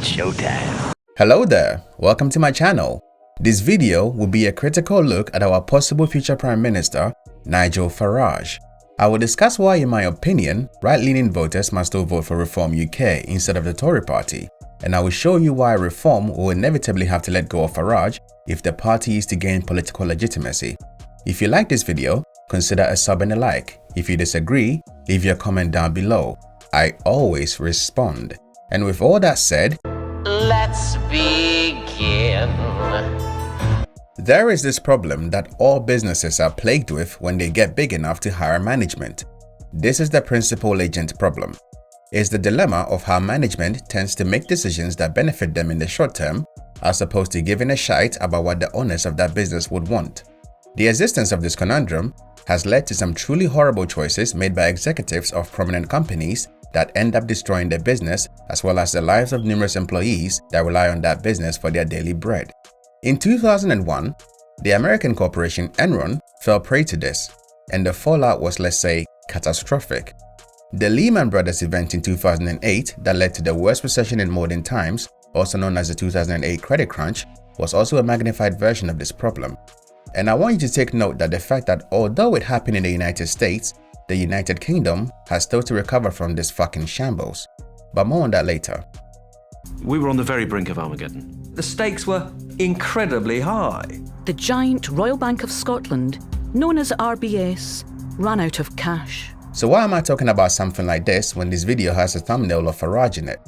showtime. Hello there, welcome to my channel. This video will be a critical look at our possible future Prime Minister, Nigel Farage. I will discuss why, in my opinion, right-leaning voters must still vote for Reform UK instead of the Tory party, and I will show you why Reform will inevitably have to let go of Farage if the party is to gain political legitimacy. If you like this video, consider a sub and a like. If you disagree, leave your comment down below. I always respond. And with all that said, Let's begin. There is this problem that all businesses are plagued with when they get big enough to hire management. This is the principal agent problem. It's the dilemma of how management tends to make decisions that benefit them in the short term, as opposed to giving a shite about what the owners of that business would want. The existence of this conundrum has led to some truly horrible choices made by executives of prominent companies that end up destroying their business, as well as the lives of numerous employees that rely on that business for their daily bread. In 2001, the American corporation Enron fell prey to this, and the fallout was, let's say, catastrophic. The Lehman Brothers event in 2008 that led to the worst recession in modern times, also known as the 2008 credit crunch, was also a magnified version of this problem. And I want you to take note that the fact that although it happened in the United States, the United Kingdom has still to recover from this fucking shambles. But more on that later. We were on the very brink of Armageddon. The stakes were incredibly high. The giant Royal Bank of Scotland, known as RBS, ran out of cash. So why am I talking about something like this when this video has a thumbnail of Farage in it?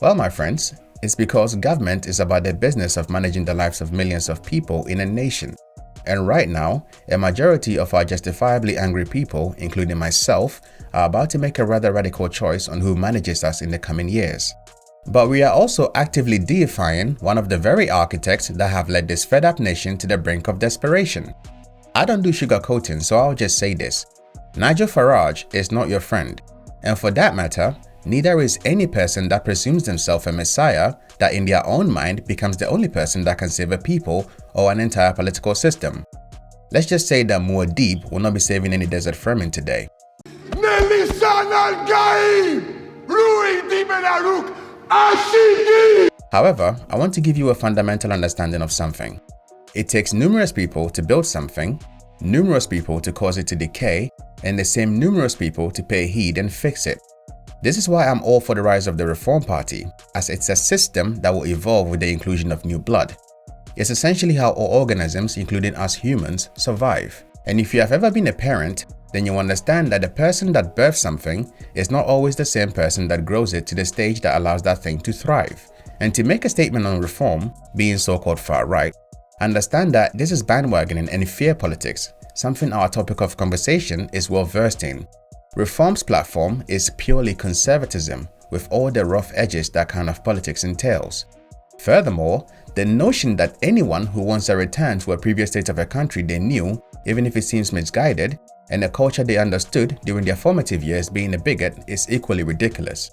Well, my friends, it's because government is about the business of managing the lives of millions of people in a nation. And right now, a majority of our justifiably angry people, including myself, are about to make a rather radical choice on who manages us in the coming years. But we are also actively deifying one of the very architects that have led this fed-up nation to the brink of desperation. I don't do sugarcoating, so I'll just say this. Nigel Farage is not your friend. And for that matter, neither is any person that presumes themselves a messiah that in their own mind becomes the only person that can save a people or an entire political system. Let's just say that Muad'Dib will not be saving any desert vermin today. However, I want to give you a fundamental understanding of something. It takes numerous people to build something, numerous people to cause it to decay, and the same numerous people to pay heed and fix it. This is why I'm all for the rise of the Reform Party, as it's a system that will evolve with the inclusion of new blood. It's essentially how all organisms, including us humans, survive. And if you have ever been a parent, then you understand that the person that births something is not always the same person that grows it to the stage that allows that thing to thrive. And to make a statement on reform, being so-called far right, understand that this is bandwagoning and fear politics, something our topic of conversation is well versed in. Reform's platform is purely conservatism, with all the rough edges that kind of politics entails. Furthermore, the notion that anyone who wants a return to a previous state of a country they knew, even if it seems misguided, and a culture they understood during their formative years being a bigot is equally ridiculous.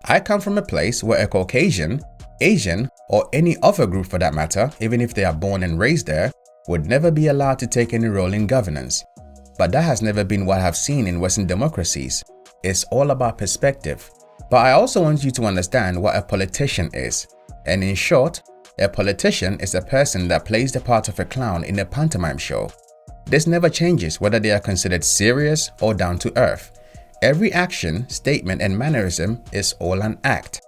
I come from a place where a Caucasian, Asian, or any other group for that matter, even if they are born and raised there, would never be allowed to take any role in governance. But that has never been what I've seen in Western democracies. It's all about perspective. But I also want you to understand what a politician is. And in short, a politician is a person that plays the part of a clown in a pantomime show. This never changes whether they are considered serious or down to earth. Every action, statement, and mannerism is all an act.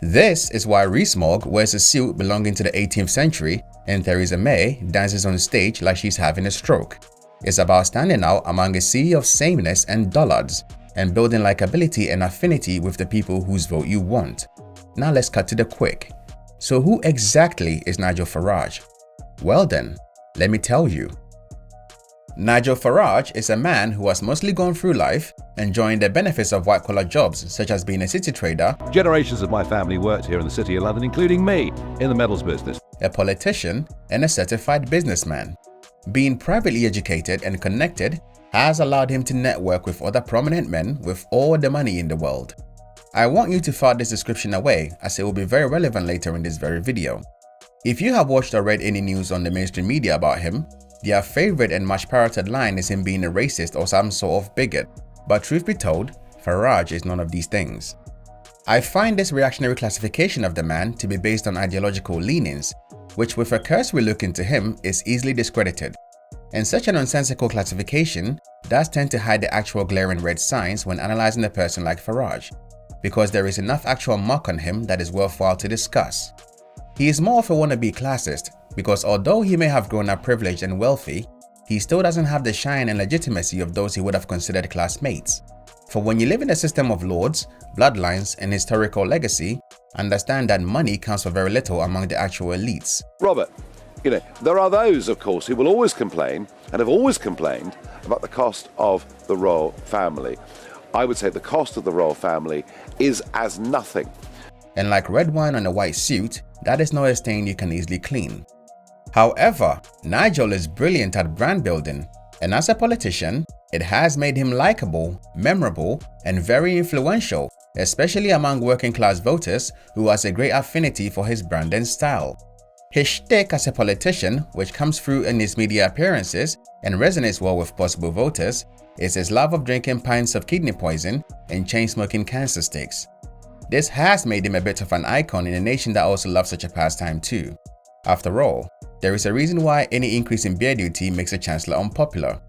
This is why Rees-Mogg wears a suit belonging to the 18th century and Theresa May dances on stage like she's having a stroke. It's about standing out among a sea of sameness and dullards and building likability and affinity with the people whose vote you want. Now let's cut to the quick. So who exactly is Nigel Farage? Well then, let me tell you. Nigel Farage is a man who has mostly gone through life enjoying the benefits of white-collar jobs such as being a city trader. Generations of my family worked here in the City of London, including me, in the metals business. A politician and a certified businessman. Being privately educated and connected has allowed him to network with other prominent men with all the money in the world. I want you to file this description away as it will be very relevant later in this very video. If you have watched or read any news on the mainstream media about him, their favorite and much parroted line is him being a racist or some sort of bigot. But truth be told, Farage is none of these things. I find this reactionary classification of the man to be based on ideological leanings, which with a cursory look into him is easily discredited. And such a nonsensical classification does tend to hide the actual glaring red signs when analysing a person like Farage, because there is enough actual muck on him that is worthwhile to discuss. He is more of a wannabe classist, because although he may have grown up privileged and wealthy, he still doesn't have the shine and legitimacy of those he would have considered classmates. For when you live in a system of lords, bloodlines, and historical legacy, understand that money counts for very little among the actual elites. Robert, there are those, of course, who will always complain and have always complained about the cost of the royal family. I would say the cost of the royal family is as nothing. And like red wine on a white suit, that is not a stain you can easily clean. However, Nigel is brilliant at brand building, and as a politician, it has made him likable, memorable, and very influential, especially among working class voters who has a great affinity for his brand and style. His shtick as a politician, which comes through in his media appearances and resonates well with possible voters, is his love of drinking pints of kidney poison and chain-smoking cancer sticks. This has made him a bit of an icon in a nation that also loves such a pastime too. After all, there is a reason why any increase in beer duty makes a chancellor unpopular.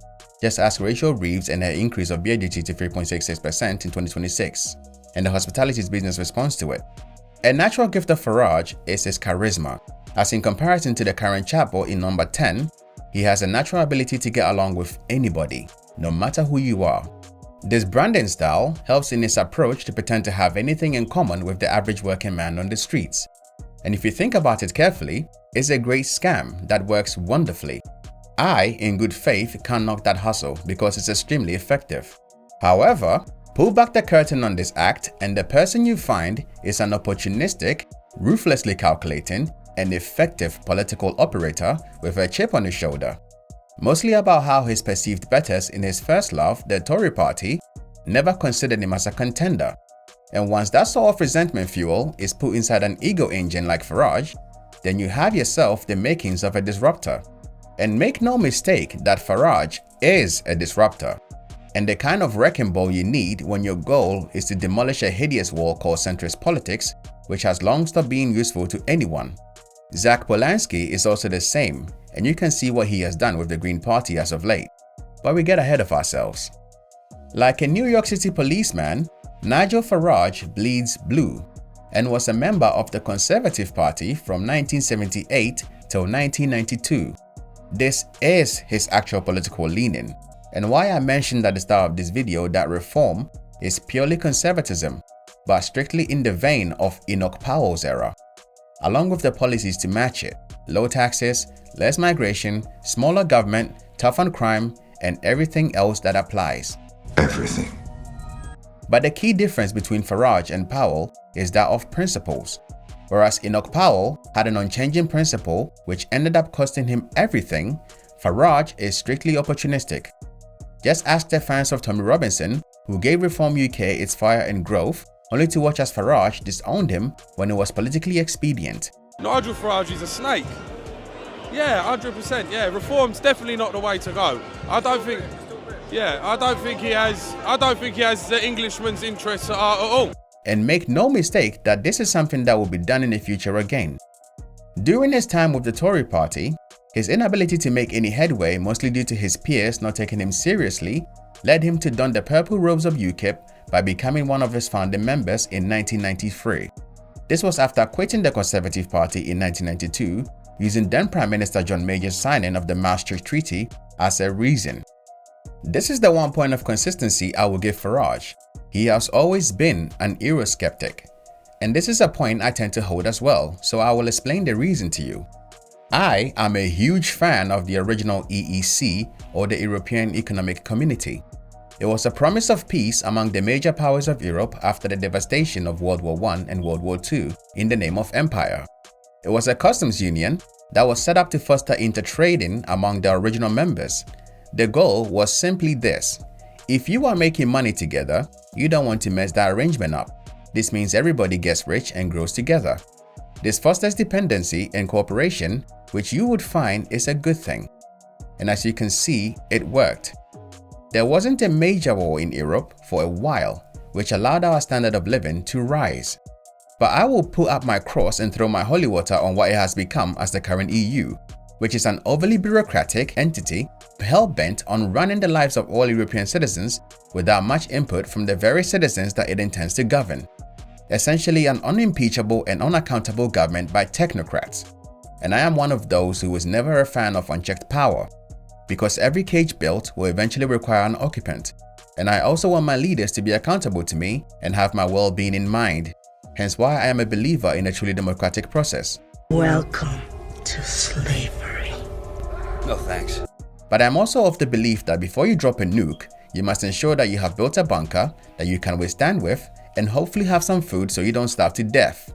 Just ask Rachel Reeves and her increase of beer duty to 3.66% in 2026, and the hospitality's business response to it. A natural gift of Farage is his charisma, as in comparison to the current chapel in number 10, he has a natural ability to get along with anybody, no matter who you are. This branding style helps in his approach to pretend to have anything in common with the average working man on the streets. And if you think about it carefully, it's a great scam that works wonderfully. I, in good faith, can't knock that hustle because it's extremely effective. However, pull back the curtain on this act and the person you find is an opportunistic, ruthlessly calculating, and effective political operator with a chip on his shoulder. Mostly about how his perceived betters in his first love, the Tory party, never considered him as a contender. And once that sort of resentment fuel is put inside an ego engine like Farage, then you have yourself the makings of a disruptor. And make no mistake that Farage is a disruptor, and the kind of wrecking ball you need when your goal is to demolish a hideous wall called centrist politics, which has long stopped being useful to anyone. Zach Polanski is also the same, and you can see what he has done with the Green Party as of late. But we get ahead of ourselves. Like a New York City policeman, Nigel Farage bleeds blue and was a member of the Conservative Party from 1978 till 1992. This is his actual political leaning, and why I mentioned at the start of this video that reform is purely conservatism, but strictly in the vein of Enoch Powell's era, along with the policies to match it: low taxes, less migration, smaller government, tough on crime, and everything else that applies. Everything. But the key difference between Farage and Powell is that of principles. Whereas Enoch Powell had an unchanging principle which ended up costing him everything, Farage is strictly opportunistic. Just ask the fans of Tommy Robinson, who gave Reform UK its fire and growth, only to watch as Farage disowned him when it was politically expedient. Nigel Farage is a snake. Yeah, 100%. Yeah, reform's definitely not the way to go. I don't think he has the Englishman's interests at heart at all. And make no mistake that this is something that will be done in the future again. During his time with the Tory party, his inability to make any headway, mostly due to his peers not taking him seriously, led him to don the purple robes of UKIP by becoming one of its founding members in 1993. This was after quitting the Conservative Party in 1992, using then Prime Minister John Major's signing of the Maastricht Treaty as a reason. This is the one point of consistency I will give Farage. He has always been an Eurosceptic, and this is a point I tend to hold as well, so I will explain the reason to you. I am a huge fan of the original EEC, or the European Economic Community. It was a promise of peace among the major powers of Europe after the devastation of World War I and World War II in the name of empire. It was a customs union that was set up to foster intertrading among the original members. The goal was simply this: if you are making money together, you don't want to mess that arrangement up. This means everybody gets rich and grows together. This fosters dependency and cooperation, which you would find is a good thing. And as you can see, it worked. There wasn't a major war in Europe for a while, which allowed our standard of living to rise. But I will pull up my cross and throw my holy water on what it has become as the current EU, which is an overly bureaucratic entity hell-bent on running the lives of all European citizens without much input from the very citizens that it intends to govern. Essentially an unimpeachable and unaccountable government by technocrats. And I am one of those who was never a fan of unchecked power, because every cage built will eventually require an occupant. And I also want my leaders to be accountable to me and have my well-being in mind, hence why I am a believer in a truly democratic process. Welcome to slavery. No thanks. But I'm also of the belief that before you drop a nuke, you must ensure that you have built a bunker that you can withstand with and hopefully have some food so you don't starve to death.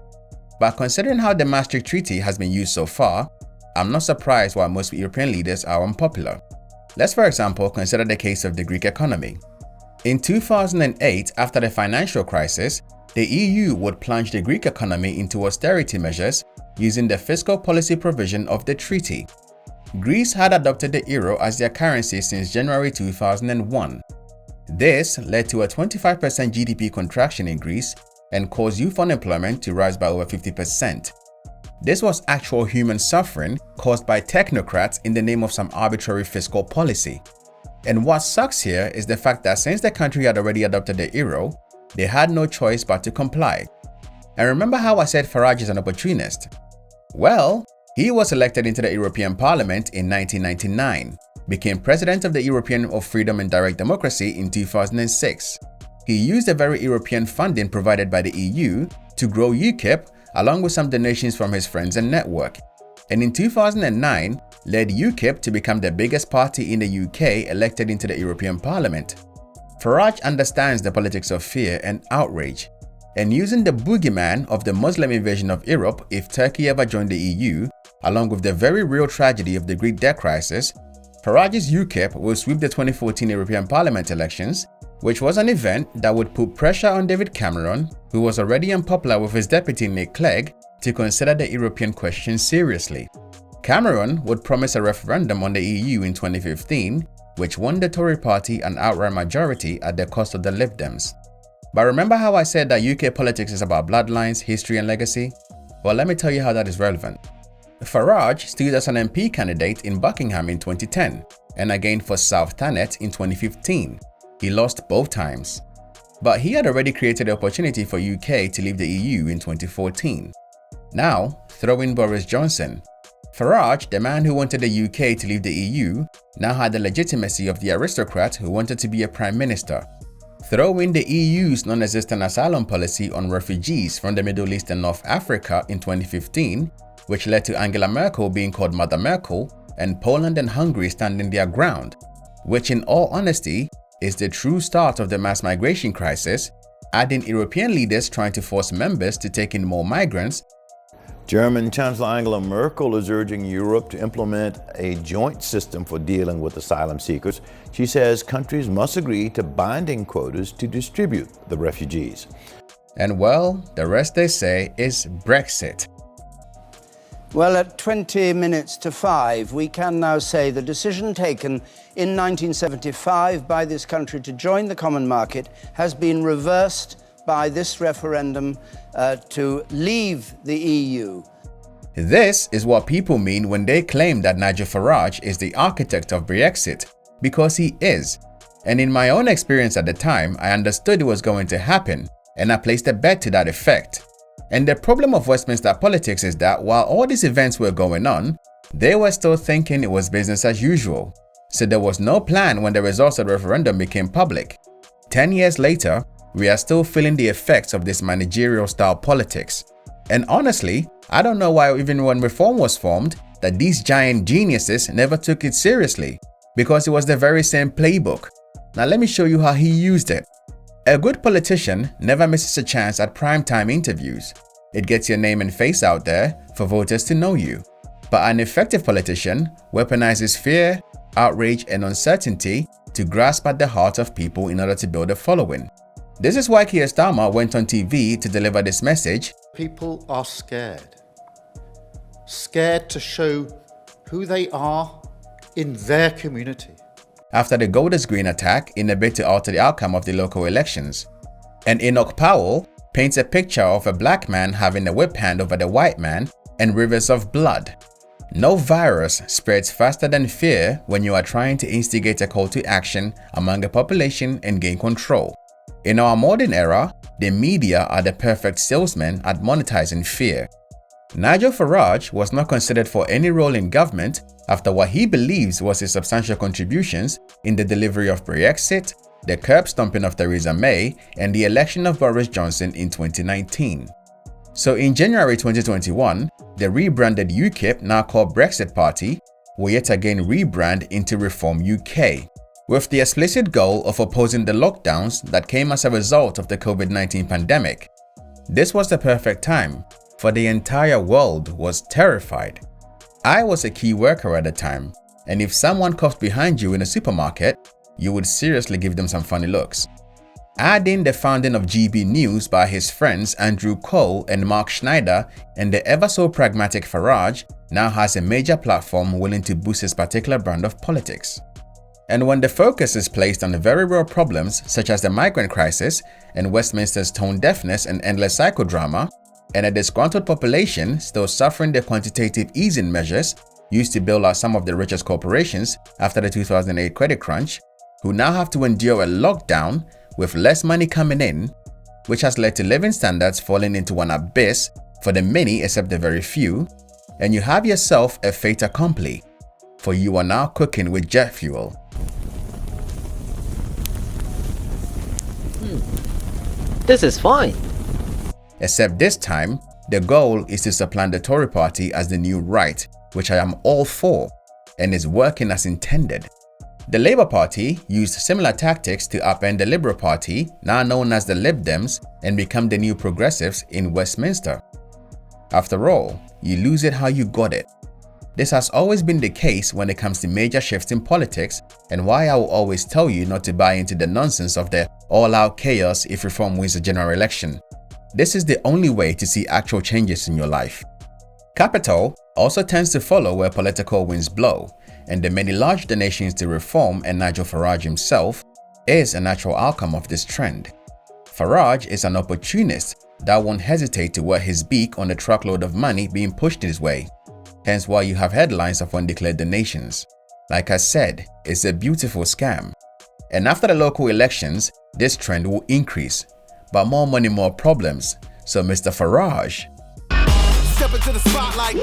But considering how the Maastricht Treaty has been used so far, I'm not surprised why most European leaders are unpopular. Let's for example consider the case of the Greek economy. In 2008, after the financial crisis, the EU would plunge the Greek economy into austerity measures using the fiscal policy provision of the treaty. Greece had adopted the euro as their currency since January 2001. This led to a 25% GDP contraction in Greece and caused youth unemployment to rise by over 50%. This was actual human suffering caused by technocrats in the name of some arbitrary fiscal policy. And what sucks here is the fact that since the country had already adopted the euro, they had no choice but to comply. And remember how I said Farage is an opportunist? Well, he was elected into the European Parliament in 1999, became President of the European of Freedom and Direct Democracy in 2006. He used the very European funding provided by the EU to grow UKIP along with some donations from his friends and network. And in 2009, led UKIP to become the biggest party in the UK elected into the European Parliament. Farage understands the politics of fear and outrage, and using the boogeyman of the Muslim invasion of Europe if Turkey ever joined the EU, along with the very real tragedy of the Greek debt crisis, Farage's UKIP will sweep the 2014 European Parliament elections, which was an event that would put pressure on David Cameron, who was already unpopular with his deputy Nick Clegg, to consider the European question seriously. Cameron would promise a referendum on the EU in 2015, which won the Tory party an outright majority at the cost of the Lib Dems. But remember how I said that UK politics is about bloodlines, history and legacy? Well, let me tell you how that is relevant. Farage stood as an MP candidate in Buckingham in 2010 and again for South Thanet in 2015. He lost both times. But he had already created the opportunity for UK to leave the EU in 2014. Now, throw in Boris Johnson. Farage, the man who wanted the UK to leave the EU, now had the legitimacy of the aristocrat who wanted to be a prime minister. Throw in the EU's non-existent asylum policy on refugees from the Middle East and North Africa in 2015, which led to Angela Merkel being called Mother Merkel and Poland and Hungary standing their ground, which in all honesty is the true start of the mass migration crisis, adding European leaders trying to force members to take in more migrants. German Chancellor Angela Merkel is urging Europe to implement a joint system for dealing with asylum seekers. She says countries must agree to binding quotas to distribute the refugees. And well, the rest they say is Brexit. Well, at 20 minutes to 5, we can now say the decision taken in 1975 by this country to join the common market has been reversed by this referendum to leave the EU. This is what people mean when they claim that Nigel Farage is the architect of Brexit, because he is. And in my own experience at the time, I understood it was going to happen, and I placed a bet to that effect. And the problem of Westminster politics is that while all these events were going on, they were still thinking it was business as usual. So there was no plan when the results of the referendum became public. 10 years later, we are still feeling the effects of this managerial style politics. And honestly, I don't know why even when reform was formed, that these giant geniuses never took it seriously, because it was the very same playbook. Now let me show you how he used it. A good politician never misses a chance at primetime interviews. It gets your name and face out there for voters to know you. But an effective politician weaponizes fear, outrage and uncertainty to grasp at the heart of people in order to build a following. This is why Keir Starmer went on TV to deliver this message. People are scared. Scared to show who they are in their community. After the Golders Green attack in a bid to alter the outcome of the local elections. And Enoch Powell paints a picture of a black man having a whip hand over the white man and rivers of blood. No virus spreads faster than fear when you are trying to instigate a call to action among a population and gain control. In our modern era, the media are the perfect salesmen at monetizing fear. Nigel Farage was not considered for any role in government after what he believes was his substantial contributions in the delivery of Brexit, the curb stomping of Theresa May, and the election of Boris Johnson in 2019. So in January 2021, the rebranded UKIP, now called Brexit Party, will yet again rebrand into Reform UK, with the explicit goal of opposing the lockdowns that came as a result of the COVID-19 pandemic. This was the perfect time, for the entire world was terrified. I was a key worker at the time, and if someone coughed behind you in a supermarket, you would seriously give them some funny looks. Add in the founding of GB News by his friends Andrew Cole and Mark Schneider, and the ever so pragmatic Farage now has a major platform willing to boost his particular brand of politics. And when the focus is placed on the very real problems such as the migrant crisis and Westminster's tone deafness and endless psychodrama, and a disgruntled population still suffering the quantitative easing measures used to bail out some of the richest corporations after the 2008 credit crunch, who now have to endure a lockdown with less money coming in, which has led to living standards falling into an abyss for the many except the very few, and you have yourself a fait accompli, for you are now cooking with jet fuel. This is fine. Except this time, the goal is to supplant the Tory party as the new right, which I am all for, and is working as intended. The Labour Party used similar tactics to upend the Liberal Party, now known as the Lib Dems, and become the new progressives in Westminster. After all, you lose it how you got it. This has always been the case when it comes to major shifts in politics, and why I will always tell you not to buy into the nonsense of the all-out chaos if reform wins the general election. This is the only way to see actual changes in your life. Capital also tends to follow where political winds blow, and the many large donations to reform and Nigel Farage himself is a natural outcome of this trend. Farage is an opportunist that won't hesitate to wear his beak on a truckload of money being pushed his way, hence why you have headlines of undeclared donations. Like I said, it's a beautiful scam. And after the local elections, this trend will increase. But more money, more problems. So Mr. Farage, step into the spotlight.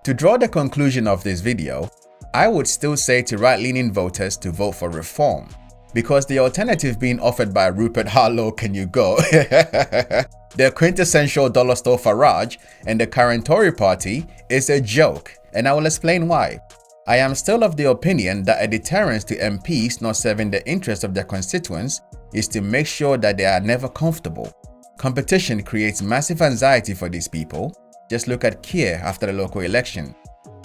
To draw the conclusion of this video, I would still say to right-leaning voters to vote for reform, because the alternative being offered by Rupert how low can you go? The quintessential dollar store Farage and the current Tory party is a joke, and I will explain why. I am still of the opinion that a deterrence to MPs not serving the interests of their constituents is to make sure that they are never comfortable. Competition creates massive anxiety for these people. Just look at Keir after the local election.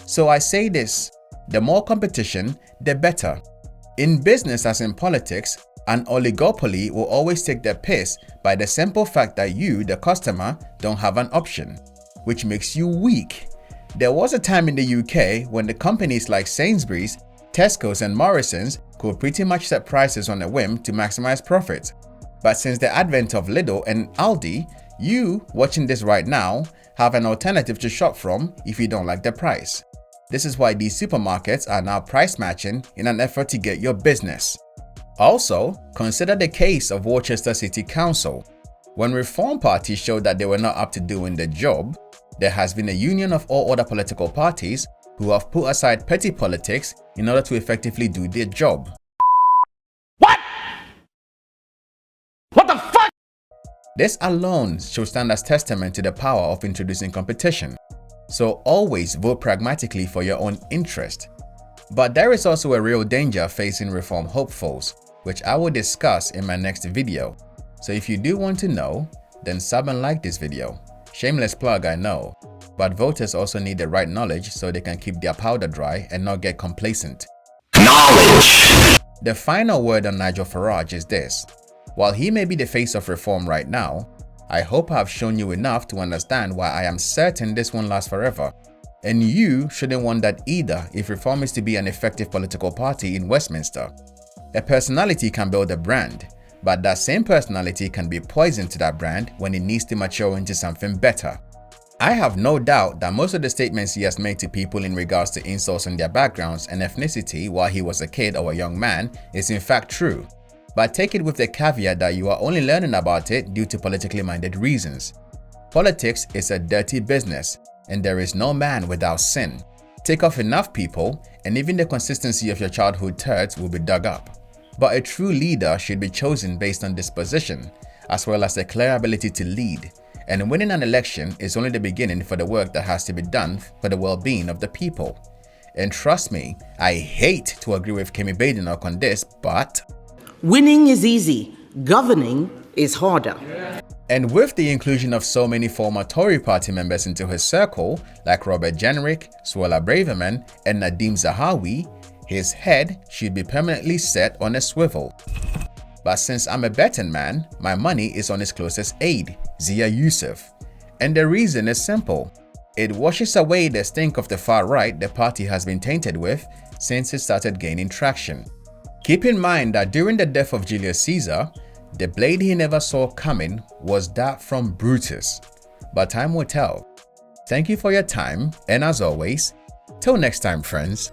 So I say this, the more competition, the better. In business as in politics, an oligopoly will always take their piss by the simple fact that you, the customer, don't have an option, which makes you weak. There was a time in the UK when the companies like Sainsbury's, Tesco's and Morrison's could pretty much set prices on a whim to maximize profit. But since the advent of Lidl and Aldi, you, watching this right now, have an alternative to shop from if you don't like the price. This is why these supermarkets are now price matching in an effort to get your business. Also, consider the case of Worcester City Council. When Reform Party showed that they were not up to doing the job, there has been a union of all other political parties who have put aside petty politics in order to effectively do their job. What the fuck? This alone should stand as testament to the power of introducing competition. So always vote pragmatically for your own interest. But there is also a real danger facing reform hopefuls, which I will discuss in my next video. So if you do want to know, then sub and like this video. Shameless plug, I know, but voters also need the right knowledge so they can keep their powder dry and not get complacent. Knowledge! The final word on Nigel Farage is this. While he may be the face of reform right now, I hope I have shown you enough to understand why I am certain this won't last forever. And you shouldn't want that either if reform is to be an effective political party in Westminster. A personality can build a brand, but that same personality can be poison to that brand when it needs to mature into something better. I have no doubt that most of the statements he has made to people in regards to insults on their backgrounds and ethnicity while he was a kid or a young man is in fact true, but take it with the caveat that you are only learning about it due to politically minded reasons. Politics is a dirty business, and there is no man without sin. Take off enough people, and even the consistency of your childhood turds will be dug up. But a true leader should be chosen based on disposition, as well as a clear ability to lead. And winning an election is only the beginning for the work that has to be done for the well-being of the people. And trust me, I hate to agree with Kemi Badenoch on this, but Winning is easy, governing is harder. And with the inclusion of so many former Tory party members into his circle, like Robert Jenrick, Suella Braverman, and Nadeem Zahawi, his head should be permanently set on a swivel. But since I'm a betting man, my money is on his closest aide, Zia Yusuf. And the reason is simple. It washes away the stink of the far right the party has been tainted with since it started gaining traction. Keep in mind that during the death of Julius Caesar, the blade he never saw coming was that from Brutus. But time will tell. Thank you for your time, and as always, till next time, friends.